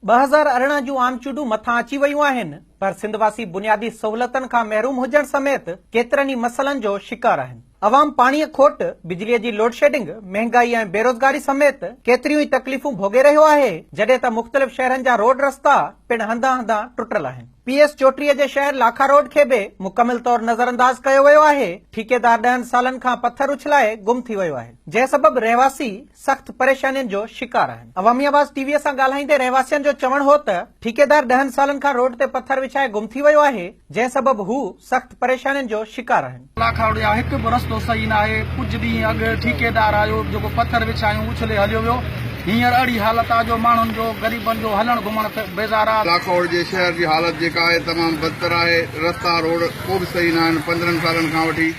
2018 जूं आम चूंडूं मथां अची वयूं आहिनि, पर सिंधवासी बुनियादी सहूलियतनि खां महरूम हुजण समेत केतिरनि ई मसइलनि जो शिकार आहिनि। अवाम पाणीअ खोट, बिजलीअ जी लोड शेडिंग, महांगाई ऐं बेरोज़गारी समेत केतिरियूं ई तकलीफ़ूं भोगे रहियो आहे, जॾहिं त मुख़्तलिफ़ शहरनि जा रोड रस्ता पिणु हंधा हंधा टुटल आहिनि। पीएस चोटीअ जे शहर लाखा रोड खे बि मुकमिल तौर नज़रअंदाज कयो वियो आहे। ठेकेदार 10 सालनि खां पत्थर उछलाए गुम थी वियो आहे, जंहिं सबबि रहवासी सख़्त परेशानियुनि जो शिकार आहिनि। अवामी आवाज़ टीवीअ सां ॻाल्हाईंदे रहवासियुनि जो चवणु हो त ठेकेदार 10 सालनि खां रोड ते पत्थर विछाए गुम थी वियो आहे, जंहिं सबबि हू सख़्त परेशानियुनि जो शिकार आहिनि। लाखा रोड जा हिकु बि रस्तो सही न आहे। कुझु ॾींहं अॻु ठेकेदार आयो जेको पत्थर विछायूं उछले हलियो वियो। हींअर अहिड़ी हालत आहे जो माण्हुनि जो गरीबनि जो हलण घुमण बेज़ार आहे। लाखा रोड जे शहर जी हालत जेका आहे तमामु बदतर आहे। रस्ता रोड को बि सही न आहिनि। 15 सालनि खां वठी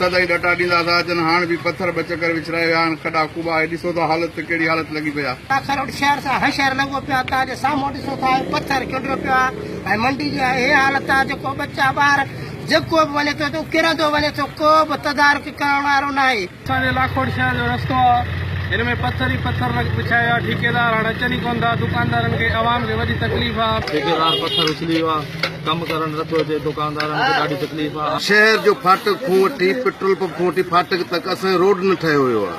सदाई डटा ॾींदा था अचनि, हाणे बि पत्थर ॿ चकर विछराए विया आहिनि। खॾा खूबा आहे, ॾिसो था हालत कहिड़ी हालत लॻी पई आहे। लाखा रोड शहर सां हर शहर लॻो पियो आहे। तव्हांजे साम्हूं ॾिसो था पत्थर किरियो पियो आहे ऐं मंडी जी हे हालत आहे जेको बच्चा ॿार जेको बि वञे थो तो किरंदो वञे थो, को बि तदारक करण वारो न आहे। असांजे लाखा रोड शहर जो रस्तो आहे, हिन में पत्थर ई पत्थर विछाया। ठेकेदार हाणे अचनि ई कोन था। दुकानदारनि खे आवाम खे वॾी तकलीफ़ आहे। ठेकेदार पत्थर उछली वियो आहे, कमु करणु नथो अचे। दुकानदारनि खे ॾाढी तकलीफ़ आहे। शहर जो फाटक खां वठी पेट्रोल पंप खां वठी फाटक तक असांजो रोड न ठहियो वियो आहे।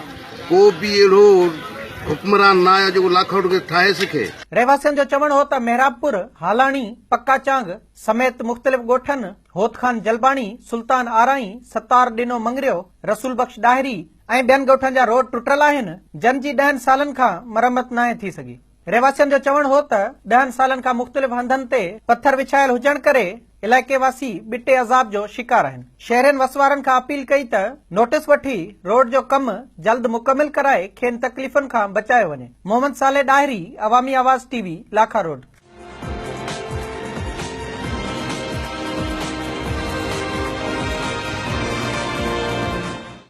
को बि अहिड़ो हुक्मरान न आहे जेको लाखा रोड खे ठाहे सघे। रहवासियुनि जो चवणु हो त मेहराबपुर, हालाणी, पक्का चांग समेत मुख़्तलिफ़ ॻोठनि होतखान जलबाणी, सुल्तान आराई, सतार ॾिनो मंगरियो, रसूल बख्श डाहिरी ऐं ॿियनि ॻोठनि जा रोड टुटल आहिनि, जन जी 10 सालनि खां मरम्मत नाहे थी सघी। रहवासियुनि जो चवणु हो त 10 सालनि खां मुख़्तलिफ़ हंधनि ते पत्थर विछायल हुजण करे इलाइक़े वासी बिटे अज़ाब जो शिकार आहिनि। शहरनि वसवारनि खां अपील कई त नोटिस वठी रोड जो कमु जल्द मुकमिल कराए खेनि तकलीफ़ुनि खां बचायो वञे। मोहम्मद साले डाहिरी, अवामी आवाज़ टीवी, लाखा रोड।